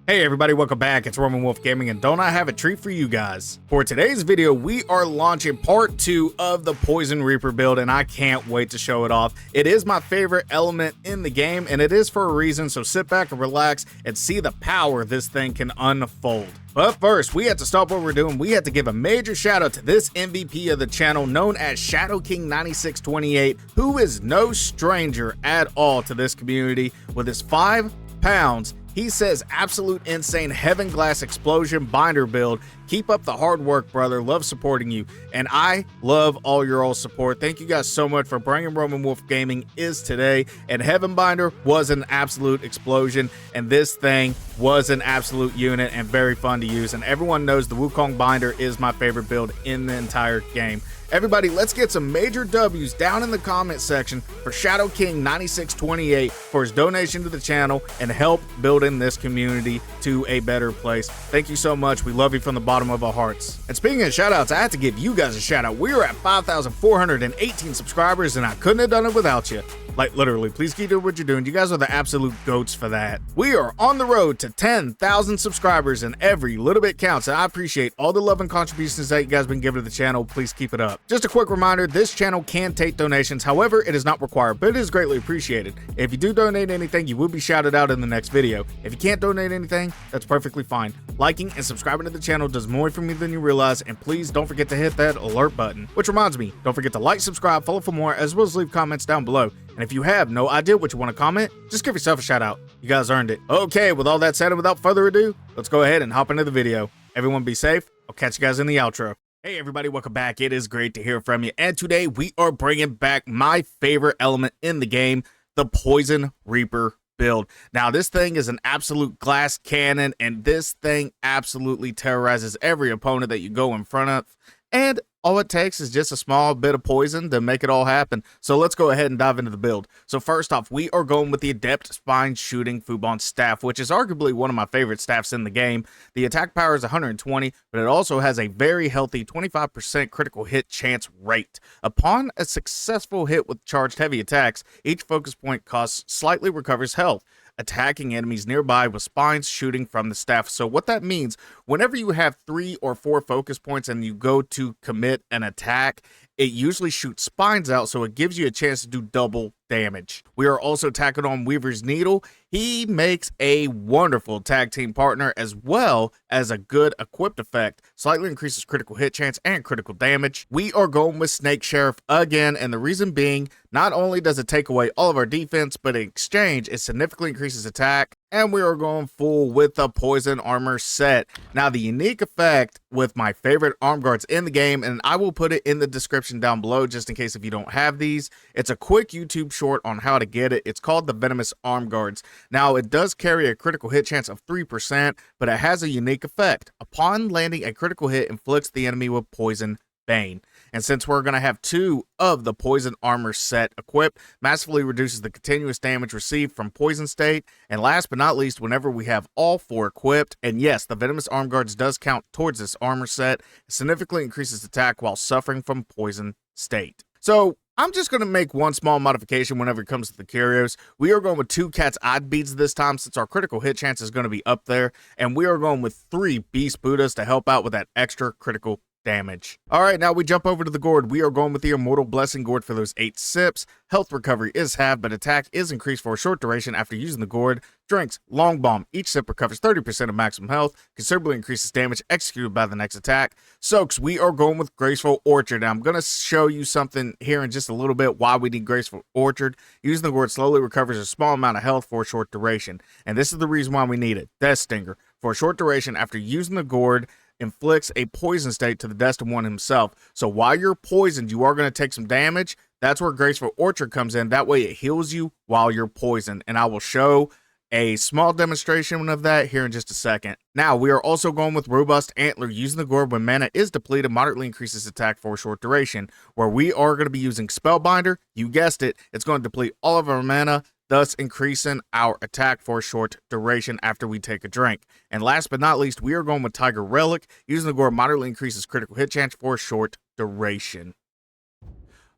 Hey everybody, welcome back. It's Roman Wolf Gaming, and don't I have a treat for you guys? For today's video, we are launching part 2 of the Poison Reaper build, and I can't wait to show it off. It is my favorite element in the game, and it is for a reason, so sit back and relax and see the power this thing can unfold. But first, we had to stop what we're doing. We had to give a major shout out to this MVP of the channel known as Shadow King 9628, who is no stranger at all to this community. With his 5 pounds, he says absolute insane Heaven Glass Explosion binder build. Keep up the hard work, brother. Love supporting you. And I love all your all support. Thank you guys so much for bringing Roman Wolf Gaming is today. And Heaven Binder was an absolute explosion. And this thing was an absolute unit and very fun to use. And everyone knows the Wukong binder is my favorite build in the entire game. Everybody, let's get some major W's down in the comment section for Shadow King 9628 for his donation to the channel and help building this community to a better place. Thank you so much. We love you from the bottom of our hearts. And speaking of shout outs, I have to give you guys a shout out. We are at 5,418 subscribers and I couldn't have done it without you. Like literally, please keep doing what you're doing. You guys are the absolute goats for that. We are on the road to 10,000 subscribers and every little bit counts. And I appreciate all the love and contributions that you guys have been giving to the channel. Please keep it up. Just a quick reminder, this channel can take donations. However, it is not required, but it is greatly appreciated. If you do donate anything, you will be shouted out in the next video. If you can't donate anything, that's perfectly fine. Liking and subscribing to the channel does more for me than you realize. And please don't forget to hit that alert button. Which reminds me, don't forget to like, subscribe, follow for more, as well as leave comments down below. And if you have no idea what you want to comment, just give yourself a shout out. You guys earned it. Okay, with all that said and without further ado, let's go ahead and hop into the video. Everyone be safe. I'll catch you guys in the outro. Hey everybody, welcome back. It is great to hear from you. And today we are bringing back my favorite element in the game, the Poison Reaper build. Now this thing is an absolute glass cannon, and this thing absolutely terrorizes every opponent that you go in front of. And all it takes is just a small bit of poison to make it all happen. So let's go ahead and dive into the build. So first off, we are going with the Adept Spine Shooting Fubon staff, which is arguably one of my favorite staffs in the game. The attack power is 120, but it also has a very healthy 25% critical hit chance rate. Upon a successful hit with charged heavy attacks, each focus point cost slightly recovers health, attacking enemies nearby with spines shooting from the staff. So what that means, whenever you have 3 or 4 focus points and you go to commit an attack, it usually shoots spines out, so it gives you a chance to do double damage. We are also tacking on Weaver's Needle. He makes a wonderful tag team partner as well as a good equipped effect. Slightly increases critical hit chance and critical damage. We are going with Snake Sheriff again, and the reason being, not only does it take away all of our defense, but in exchange, it significantly increases attack. And we are going full with the Poison Armor set. Now, the unique effect with my favorite Armguards in the game, and I will put it in the description down below just in case if you don't have these. It's a quick YouTube short on how to get it. It's called the Venomous Armguards. Now, it does carry a critical hit chance of 3%, but it has a unique effect. Upon landing, a critical hit inflicts the enemy with Poison Bane. And since we're going to have 2 of the Poison Armor set equipped, massively reduces the continuous damage received from Poison State. And last but not least, whenever we have all 4 equipped, and yes, the Venomous Armguards does count towards this armor set, it significantly increases attack while suffering from Poison State. So I'm just going to make one small modification whenever it comes to the curios. We are going with 2 Cat's Eye Beads this time since our critical hit chance is going to be up there. And we are going with 3 Beast Buddhas to help out with that extra critical damage. Alright, now we jump over to the Gourd. We are going with the Immortal Blessing Gourd for those 8 sips. Health recovery is halved, but attack is increased for a short duration after using the Gourd. Drinks Long Bomb. Each sip recovers 30% of maximum health, considerably increases damage executed by the next attack. Soaks, we are going with Graceful Orchard. Now I'm going to show you something here in just a little bit why we need Graceful Orchard. Using the Gourd slowly recovers a small amount of health for a short duration, and this is the reason why we need it. Death Stinger. For a short duration after using the Gourd, inflicts a poison state to the destined one himself. So while you're poisoned, you are going to take some damage. That's where Graceful Orchard comes in. That way it heals you while you're poisoned. And I will show a small demonstration of that here in just a second. Now, we are also going with Robust Antler. Using the Gourd when mana is depleted moderately increases attack for a short duration. Where we are going to be using Spellbinder, you guessed it, it's going to deplete all of our mana, thus increasing our attack for a short duration after we take a drink. And last but not least, we are going with Tiger Relic. Using the Gourd moderately increases critical hit chance for a short duration.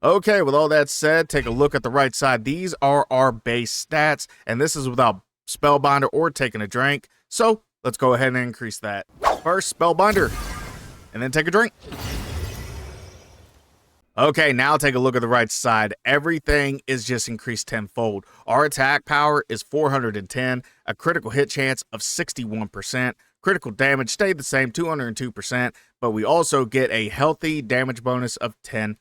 Okay, with all that said, take a look at the right side. These are our base stats, and this is without Spellbinder or taking a drink. So let's go ahead and increase that. First, Spellbinder, and then take a drink. Okay, now take a look at the right side. Everything is just increased tenfold. Our attack power is 410, a critical hit chance of 61%. Critical damage stayed the same, 202%, but we also get a healthy damage bonus of 10%.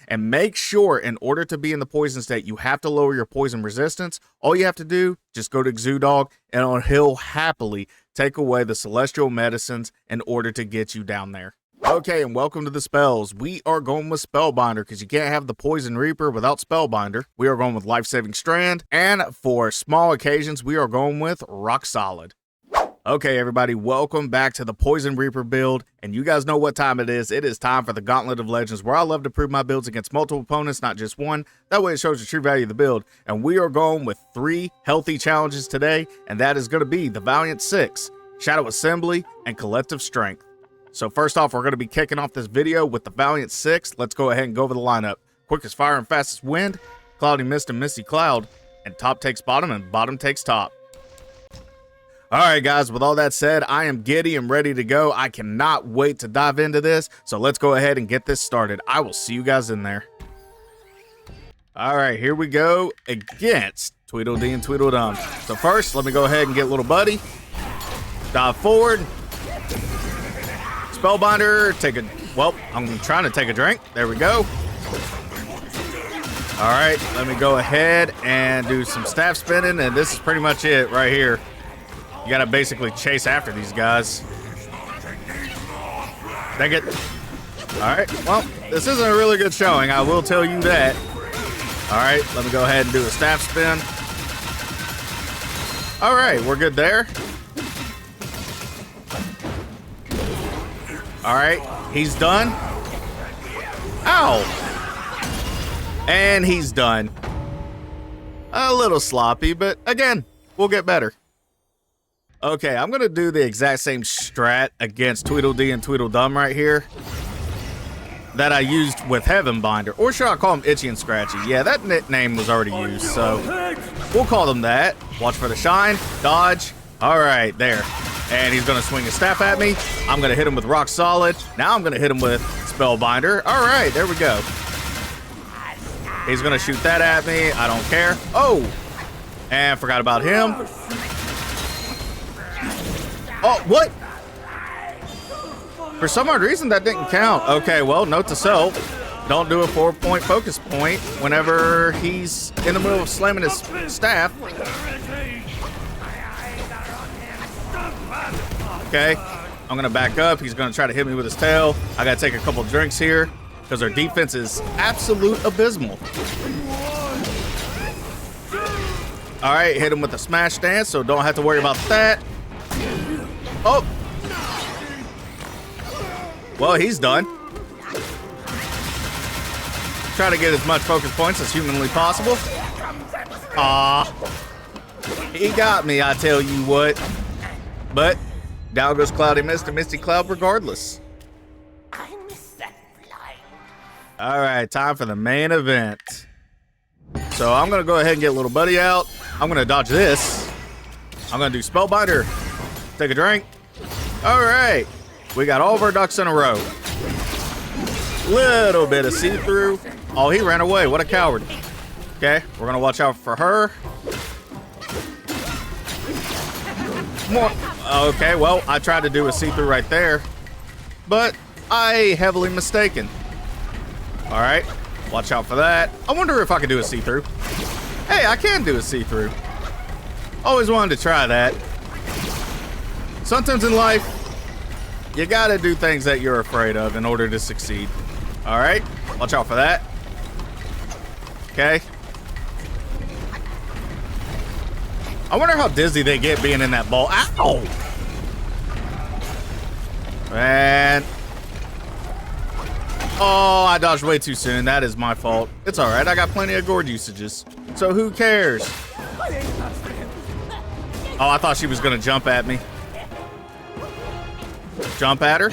And make sure, in order to be in the poison state, you have to lower your poison resistance. All you have to do, just go to Xudog, and he'll happily take away the celestial medicines in order to get you down there. Okay, and welcome to the spells. We are going with Spellbinder because you can't have the Poison Reaper without Spellbinder. We are going with Life-Saving Strand, and for small occasions, we are going with Rock Solid. Okay, everybody, welcome back to the Poison Reaper build, and you guys know what time it is. It is time for the Gauntlet of Legends, where I love to prove my builds against multiple opponents, not just one. That way it shows the true value of the build, and we are going with 3 healthy challenges today, and that is going to be the Valiant Six, Shadow Assembly, and Collective Strength. So first off, we're going to be kicking off this video with the Valiant Six. Let's go ahead and go over the lineup. Quickest Fire and Fastest Wind, Cloudy Mist and Misty Cloud, and top takes bottom and bottom takes top. Alright guys, with all that said, I am giddy and ready to go. I cannot wait to dive into this, so let's go ahead and get this started. I will see you guys in there. Alright, here we go against Tweedledee and Tweedledum. So first, let me go ahead and get little buddy. Dive forward. Spellbinder, I'm trying to take a drink. There we go. All right, let me go ahead and do some staff spinning, and this is pretty much it right here. You gotta basically chase after these guys. Dang it. All right, well, this isn't a really good showing, I will tell you that. All right, let me go ahead and do a staff spin. All right, we're good there. All right, he's done. Ow! And he's done. A little sloppy, but again, we'll get better. Okay, I'm gonna do the exact same strat against Tweedledee and Tweedledum right here that I used with Heavenbinder. Or should I call him Itchy and Scratchy? Yeah, that nickname was already used, so we'll call them that. Watch for the shine, dodge. All right, there. And he's gonna swing his staff at me. I'm gonna hit him with Rock Solid. Now I'm gonna hit him with Spellbinder. All right, there we go. He's gonna shoot that at me. I don't care. Oh, and forgot about him. Oh, what? For some odd reason, that didn't count. Okay, well, note to self. Don't do a 4-point focus point whenever he's in the middle of slamming his staff. Okay, I'm gonna back up. He's gonna try to hit me with his tail. I gotta take a couple drinks here because our defense is absolute abysmal. All right, hit him with a smash dance, so don't have to worry about that. Oh, well, he's done. Try to get as much focus points as humanly possible. Ah, he got me, I tell you what. But down goes Cloudy Mist and Misty Cloud regardless. All right, time for the main event. So I'm gonna go ahead and get little buddy out. I'm gonna dodge this. I'm gonna do Spellbinder. Take a drink. All right, we got all of our ducks in a row. Little bit of see-through. Oh, he ran away, what a coward. Okay, we're gonna watch out for her. More. Okay, well, I tried to do a see-through right there, but I heavily mistaken. All right, watch out for that. I wonder if I could do a see-through. Hey, I can do a see-through. Always wanted to try that. Sometimes in life, you gotta do things that you're afraid of in order to succeed. All right, watch out for that. Okay. I wonder how dizzy they get being in that ball. Ow! And oh, I dodged way too soon. That is my fault. It's all right. I got plenty of gourd usages. So who cares? Oh, I thought she was going to jump at me. Jump at her.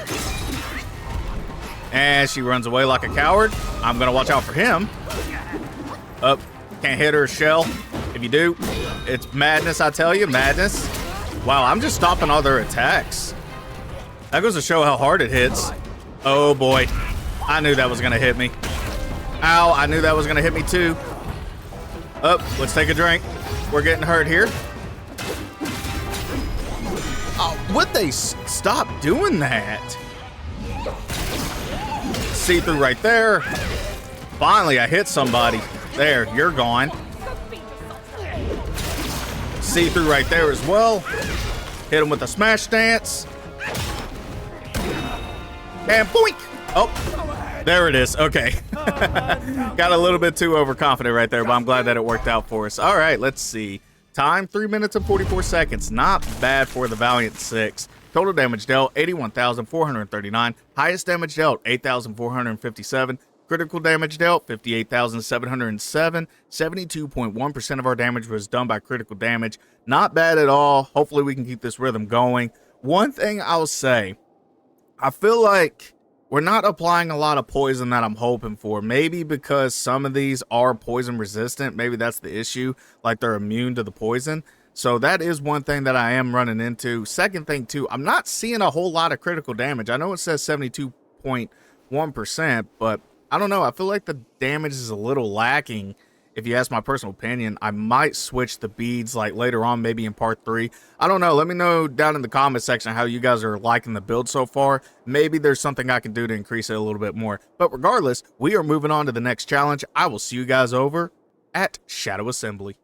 And she runs away like a coward. I'm going to watch out for him. Up. Can't hit her shell. If you do, it's madness, I tell you. Madness. Wow, I'm just stopping all their attacks. That goes to show how hard it hits. Oh boy. I knew that was gonna hit me. Ow, I knew that was gonna hit me too. Up, let's take a drink. We're getting hurt here. Oh, would they stop doing that? See through right there. Finally, I hit somebody. There, you're gone. See through right there as well. Hit him with a smash dance. And boink! Oh, there it is. Okay. Got a little bit too overconfident right there, but I'm glad that it worked out for us. All right, let's see. Time, 3 minutes and 44 seconds. Not bad for the Valiant Six. Total damage dealt, 81,439. Highest damage dealt, 8,457. Critical damage dealt, 58,707. 72.1% of our damage was done by critical damage. Not bad at all. Hopefully we can keep this rhythm going. One thing I'll say, I feel like we're not applying a lot of poison that I'm hoping for. Maybe because some of these are poison resistant. Maybe that's the issue. Like they're immune to the poison. So that is one thing that I am running into. Second thing too, I'm not seeing a whole lot of critical damage. I know it says 72.1%, but I don't know. I feel like the damage is a little lacking. If you ask my personal opinion, I might switch the beads like later on, maybe in part 3. I don't know. Let me know down in the comment section how you guys are liking the build so far. Maybe there's something I can do to increase it a little bit more. But regardless, we are moving on to the next challenge. I will see you guys over at Shadow Assembly.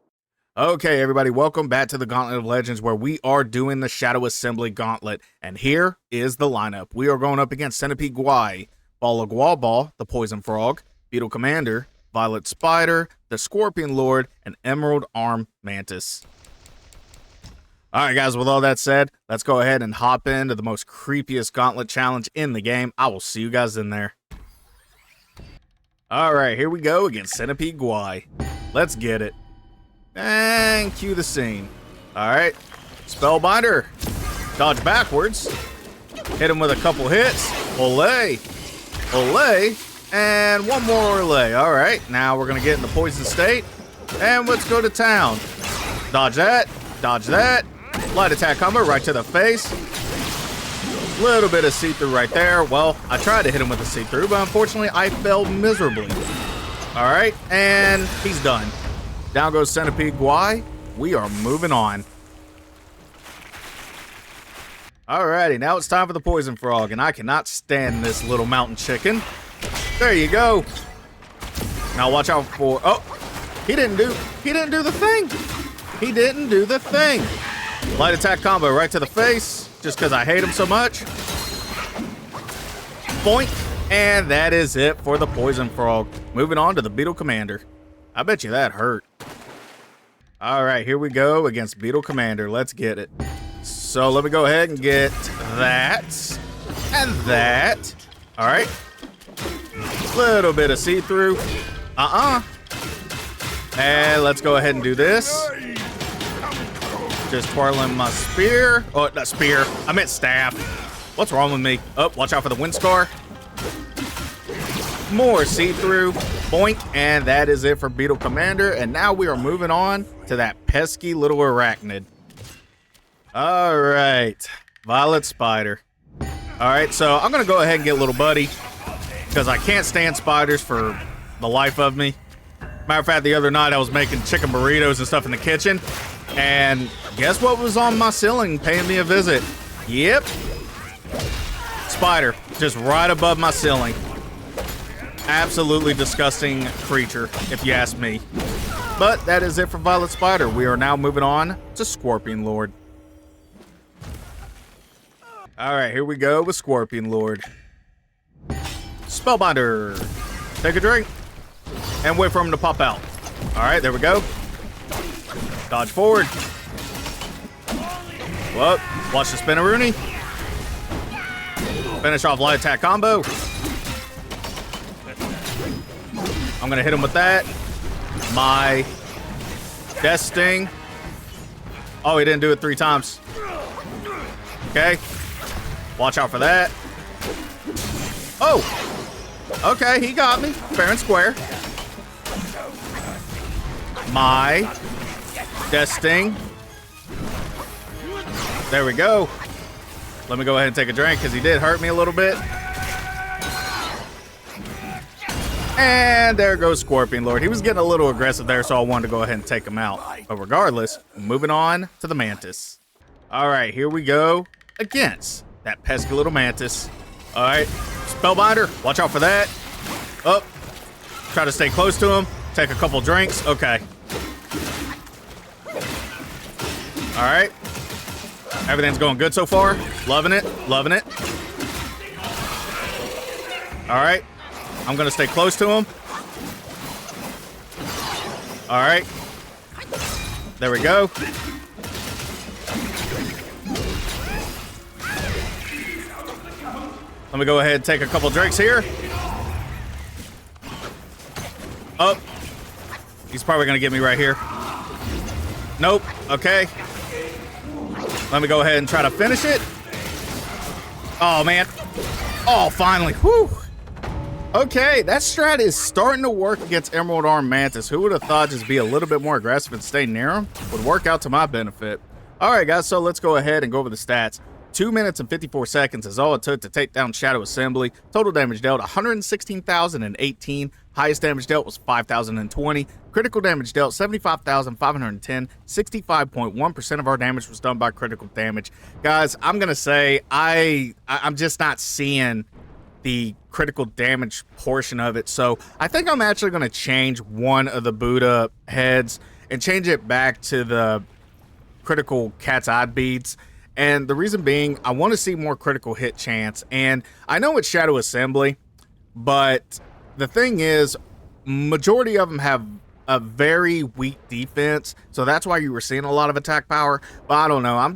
Okay, everybody, welcome back to the Gauntlet of Legends, where we are doing the Shadow Assembly Gauntlet. And here is the lineup. We are going up against Centipede Guai, Baw-Li-Guhh-Baw, the Poison Frog, Beetle Commander, Violet Spider, the Scorpion Lord, and Emerald Arm Mantis. Alright guys, with all that said, let's go ahead and hop into the most creepiest gauntlet challenge in the game. I will see you guys in there. Alright, here we go against Centipede Guai. Let's get it. And cue the scene. Alright, Spellbinder. Dodge backwards. Hit him with a couple hits. Olay. Olay. And one more Olay. Alright, now we're going to get in the poison state. And let's go to town. Dodge that. Dodge that. Light attack combo right to the face. Little bit of see-through right there. Well, I tried to hit him with a see-through, but unfortunately I failed miserably. Alright, and he's done. Down goes Centipede Guai. We are moving on. Alrighty, now it's time for the Poison Frog, and I cannot stand this little mountain chicken. There you go. Now watch out for... Oh, he didn't do the thing. He didn't do the thing. Light attack combo right to the face, just because I hate him so much. Boink. And that is it for the Poison Frog. Moving on to the Beetle Commander. I bet you that hurt. Alright, here we go against Beetle Commander. Let's get it. So let me go ahead and get that. And that. Alright. Little bit of see-through. And let's go ahead and do this. Just twirling my spear. Oh, not spear. I meant staff. What's wrong with me? Oh, watch out for the wind scar. More see-through. Boink. And that is it for Beetle Commander. And now we are moving on to that pesky little arachnid. Alright. Violet Spider. Alright, so I'm going to go ahead and get little buddy, because I can't stand spiders for the life of me. Matter of fact, the other night I was making chicken burritos and stuff in the kitchen. And guess what was on my ceiling paying me a visit? Yep. Spider. Just right above my ceiling. Absolutely disgusting creature, if you ask me. But that is it for Violet Spider. We are now moving on to Scorpion Lord. Alright, here we go with Scorpion Lord. Spellbinder. Take a drink. And wait for him to pop out. Alright, there we go. Dodge forward. Whoop. Watch the spinaroonie. Finish off light attack combo. I'm going to hit him with that. My death sting. Oh, he didn't do it 3 times. Okay. Watch out for that. Oh. Okay, he got me. Fair and square. My death sting. There we go. Let me go ahead and take a drink because he did hurt me a little bit. And there goes Scorpion Lord. He was getting a little aggressive there, so I wanted to go ahead and take him out. But regardless, moving on to the Mantis. All right, here we go against that pesky little Mantis. All right, Spellbinder, watch out for that. Up, try to stay close to him. Take a couple drinks. Okay. All right. Everything's going good so far. Loving it, loving it. All right. I'm going to stay close to him. All right. There we go. Let me go ahead and take a couple drinks here. Up. He's probably going to get me right here. Nope. Okay. Let me go ahead and try to finish it. Oh, man. Oh, finally. Whew. Okay, that strat is starting to work against Emerald Arm Mantis. Who would have thought just be a little bit more aggressive and stay near him would work out to my benefit. All right, guys, so let's go ahead and go over the stats. 2 minutes and 54 seconds is all it took to take down Shadow Assembly. Total damage dealt 116,018. Highest damage dealt was 5,020. Critical damage dealt 75,510. 65.1% of our damage was done by critical damage. Guys, I'm gonna say I'm just not seeing the critical damage portion of it, so I think I'm actually going to change one of the Buddha heads and change it back to the critical cat's eye beads. And the reason being, I want to see more critical hit chance. And I know it's Shadow Assembly, but the thing is, majority of them have a very weak defense, so that's why you were seeing a lot of attack power. But I don't know, I'm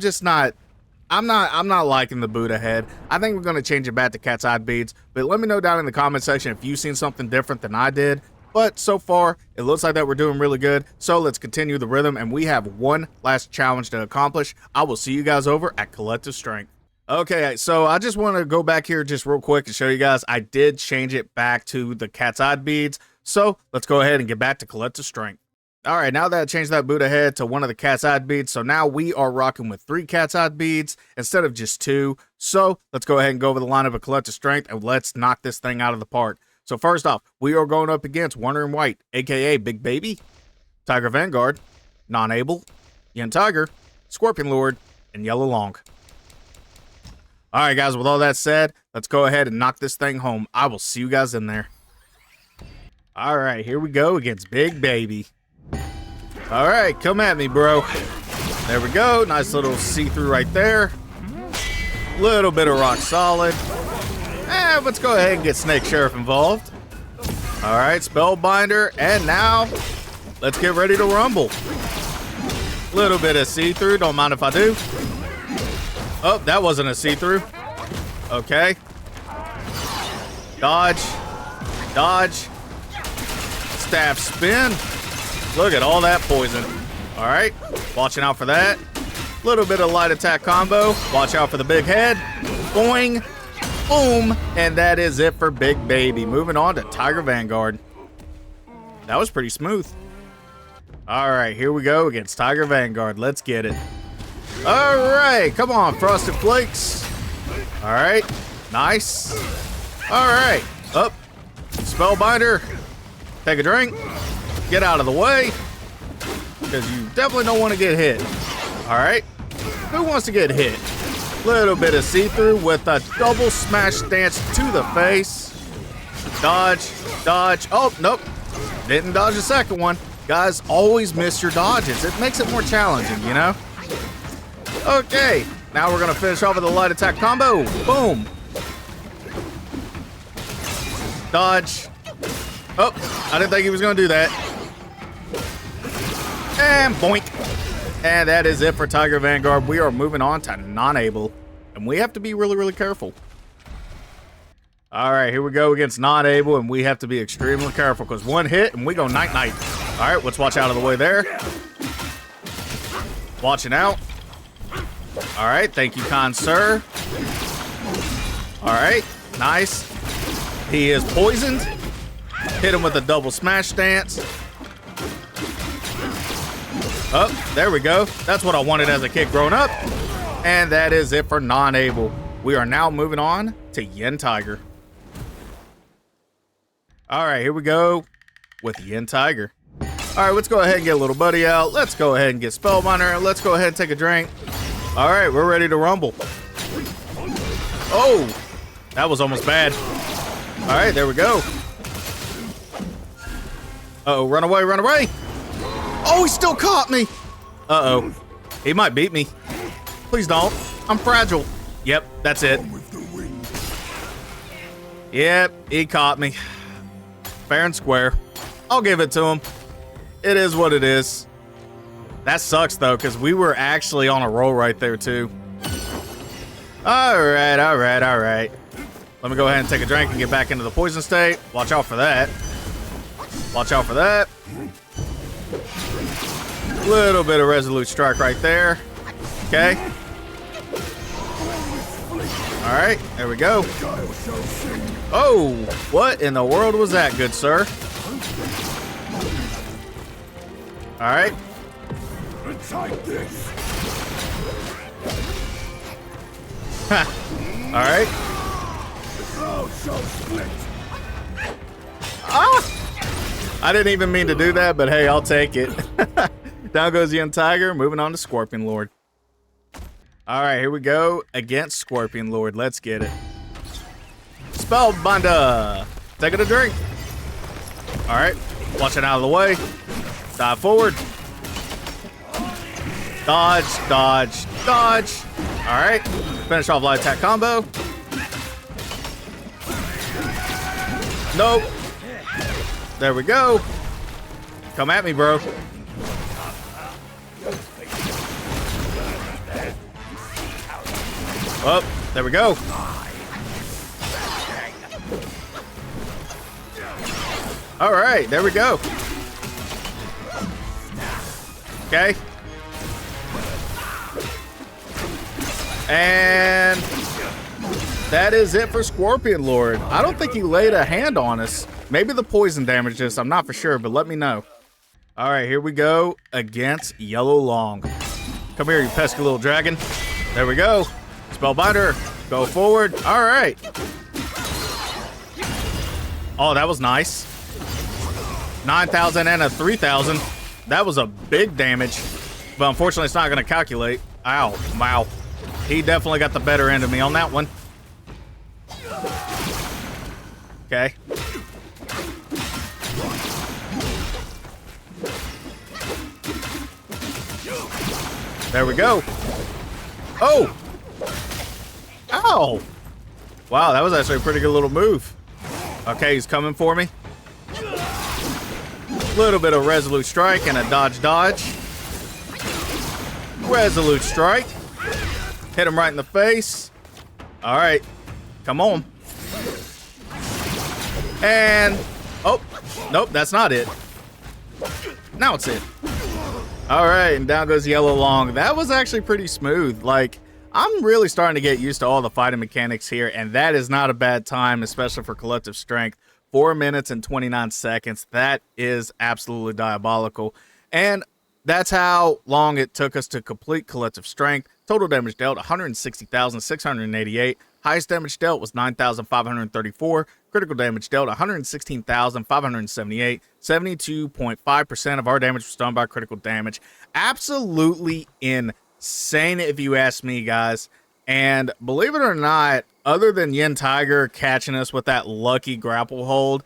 not liking the Buddha head. I think we're going to change it back to cat's eye beads, but let me know down in the comment section if you've seen something different than I did. But so far, it looks like that we're doing really good. So let's continue the rhythm, and we have one last challenge to accomplish. I will see you guys over at Collective Strength. Okay, so I just want to go back here just real quick and show you guys I did change it back to the cat's eye beads. So let's go ahead and get back to Collective Strength. All right, now that I changed that Buddha head to one of the cat's eye beads, so now we are rocking with 3 cat's eye beads instead of just 2. So let's go ahead and go over the lineup of Collective Strength and let's knock this thing out of the park. So first off, we are going up against Wandering Wight, aka Big Baby, Tiger Vanguard, Non-Able, Yin Tiger, Scorpion Lord, and Yellow Loong. All right, guys, with all that said, let's go ahead and knock this thing home. I will see you guys in there. All right, here we go against Big Baby. All right, come at me, bro. There we go. Nice little see-through right there. Little bit of rock solid. And let's go ahead and get Snake Sheriff involved. All right, Spellbinder. And now, let's get ready to rumble. Little bit of see-through. Don't mind if I do. Oh, that wasn't a see-through. Okay. Dodge. Dodge. Staff spin. Look at all that poison. All right, watching out for that. Little bit of light attack combo. Watch out for the big head. Boing. Boom. And that is it for Big Baby. Moving on to Tiger Vanguard. That was pretty smooth. All right, here we go against Tiger Vanguard. Let's get it. All right, come on, Frosted Flakes. All right, nice. All right, up. Spellbinder. Take a drink. Get out of the way, because you definitely don't want to get hit. All right, who wants to get hit? Little bit of see-through with a double smash stance to the face. Dodge, dodge. Oh, nope, didn't dodge the second one. Guys, always miss your dodges. It makes it more challenging, you know? Okay, now we're gonna finish off with a light attack combo. Boom. Dodge. Oh, I didn't think he was gonna do that. And boink. And that is it for Tiger Vanguard. We are moving on to Non-Able. And we have to be really, really careful. All right, here we go against Non-Able. And we have to be extremely careful because one hit and we go night-night. All right, let's watch out of the way there. Watching out. All right, thank you, kind sir. All right, nice. He is poisoned. Hit him with a double smash stance. Oh, there we go. That's what I wanted as a kid growing up. And that is it for non-able. We are now moving on to Yin Tiger. All right, here we go with Yin Tiger. All right, let's go ahead and get a little buddy out. Let's go ahead and get Spellbinder. Let's go ahead and take a drink. All right, we're ready to rumble. Oh, that was almost bad. All right, there we go. Uh-oh, run away, run away. Oh, he still caught me. Uh-oh, he might beat me. Please don't. I'm fragile. Yep, that's it. Yep, he caught me. Fair and square. I'll give it to him. It is what it is. That sucks, though, because we were actually on a roll right there, too. All right, all right, all right. Let me go ahead and take a drink and get back into the poison state. Watch out for that. Watch out for that. Little bit of resolute strike right there. Okay. All right, there we go. Oh, what in the world was that, good sir? All right. All right. Ah! I didn't even mean to do that, but hey, I'll take it. Down goes Yin Tiger. Moving on to Scorpion Lord. All right, here we go against Scorpion Lord. Let's get it. Spellbinder. Taking a drink. All right. Watch it out of the way. Dive forward. Dodge, dodge, dodge. All right. Finish off light attack combo. Nope. There we go. Come at me, bro. Oh, there we go. All right, there we go. Okay. And that is it for Scorpion Lord. I don't think he laid a hand on us. Maybe the poison damaged us. I'm not for sure, but let me know. All right, here we go against Yellow Loong. Come here, you pesky little dragon. There we go. Spellbinder, go forward. All right. Oh, that was nice. 9,000 and a 3,000. That was a big damage, but unfortunately it's not going to calculate. Ow, wow. He definitely got the better end of me on that one. Okay. There we go. Oh! Ow! Wow, that was actually a pretty good little move. Okay, he's coming for me. Little bit of resolute strike and a dodge dodge. Resolute strike. Hit him right in the face. All right, come on. And oh, nope, that's not it. Now it's it. All right, and down goes Yellow Loong. That was actually pretty smooth. Like, I'm really starting to get used to all the fighting mechanics here, and that is not a bad time, especially for collective strength. 4 minutes and 29 seconds. That is absolutely diabolical. And that's how long it took us to complete collective strength. Total damage dealt 160,688. Highest damage dealt was 9,534. Critical damage dealt 116,578. 72.5% of our damage was done by critical damage. Absolutely insane if you ask me, guys. And believe it or not, other than Yin Tiger catching us with that lucky grapple hold,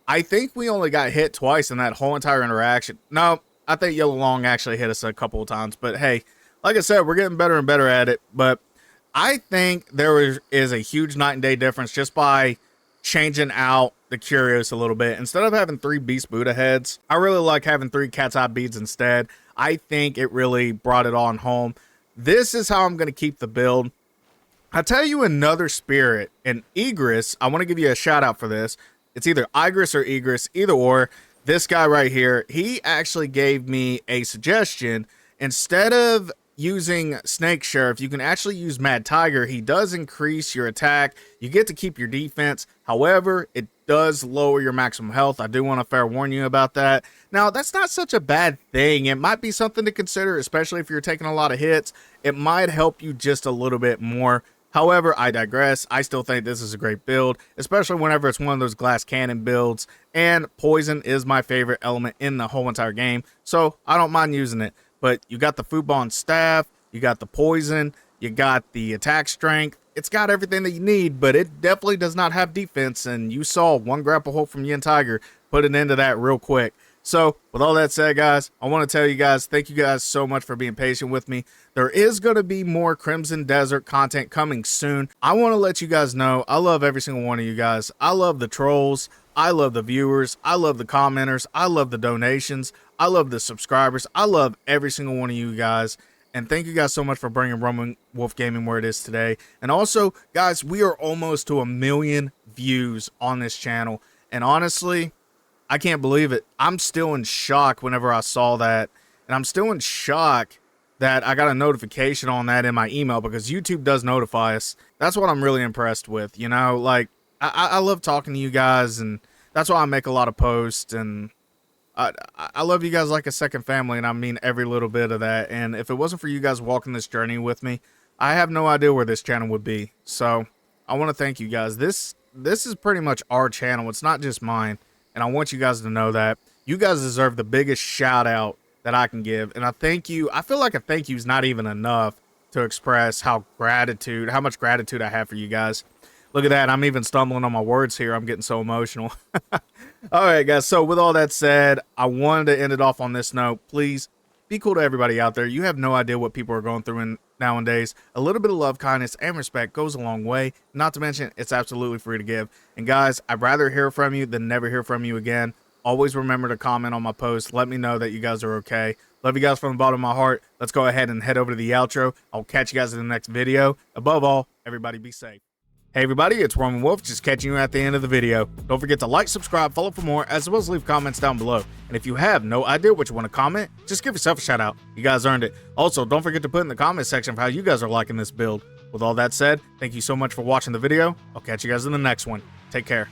I think we only got hit twice in that whole entire interaction. No, I think Yellow Loong actually hit us a couple of times. But hey, like I said, we're getting better and better at it. But I think there is a huge night and day difference just by changing out the Curios a little bit. Instead of having 3 Beast Buddha heads, I really like having 3 Cat's Eye beads instead. I think it really brought it on home. This is how I'm going to keep the build. I'll tell you another spirit, an Egress. I want to give you a shout out for this. It's either Egress or Egress, either or. This guy right here, he actually gave me a suggestion. Instead of using Snake Sheriff, you can actually use Mad Tiger. He does increase your attack. You get to keep your defense. However, it does lower your maximum health. I do want to fair warn you about that. Now, that's not such a bad thing. It might be something to consider, especially if you're taking a lot of hits. It might help you just a little bit more. However, I digress. I still think this is a great build, especially whenever it's one of those glass cannon builds, and poison is my favorite element in the whole entire game, so I don't mind using it. But you got the Fubon staff, you got the poison, you got the attack strength. It's got everything that you need, but it definitely does not have defense, and you saw one grapple hook from Yin Tiger put an end to that real quick. So, with all that said, guys, I want to tell you guys, thank you guys so much for being patient with me. There is going to be more Crimson Desert content coming soon. I want to let you guys know, I love every single one of you guys. I love the trolls. I love the viewers. I love the commenters. I love the donations. I love the subscribers. I love every single one of you guys. And thank you guys so much for bringing Roman Wolf Gaming where it is today. And also, guys, we are almost to 1 million views on this channel. And honestly, I can't believe it. I'm still in shock whenever I saw that. And I'm still in shock that I got a notification on that in my email, because YouTube does notify us. That's what I'm really impressed with. You know, like, I love talking to you guys, and that's why I make a lot of posts. And I love you guys like a second family, and I mean every little bit of that. And if it wasn't for you guys walking this journey with me, I have no idea where this channel would be. So I want to thank you guys. This is pretty much our channel. It's not just mine. And I want you guys to know that. You guys deserve the biggest shout out that I can give. And I thank you. I feel like a thank you is not even enough to express how much gratitude I have for you guys. Look at that. I'm even stumbling on my words here. I'm getting so emotional. All right, guys. So with all that said, I wanted to end it off on this note. Please be cool to everybody out there. You have no idea what people are going through nowadays. A little bit of love, kindness, and respect goes a long way. Not to mention, it's absolutely free to give. And guys, I'd rather hear from you than never hear from you again. Always remember to comment on my post. Let me know that you guys are okay. Love you guys from the bottom of my heart. Let's go ahead and head over to the outro. I'll catch you guys in the next video. Above all, everybody be safe. Hey everybody, it's Roman Wolf, just catching you at the end of the video. Don't forget to like, subscribe, follow for more, as well as leave comments down below. And if you have no idea what you want to comment, just give yourself a shout out. You guys earned it. Also, don't forget to put in the comment section of how you guys are liking this build. With all that said, thank you so much for watching the video. I'll catch you guys in the next one. Take care.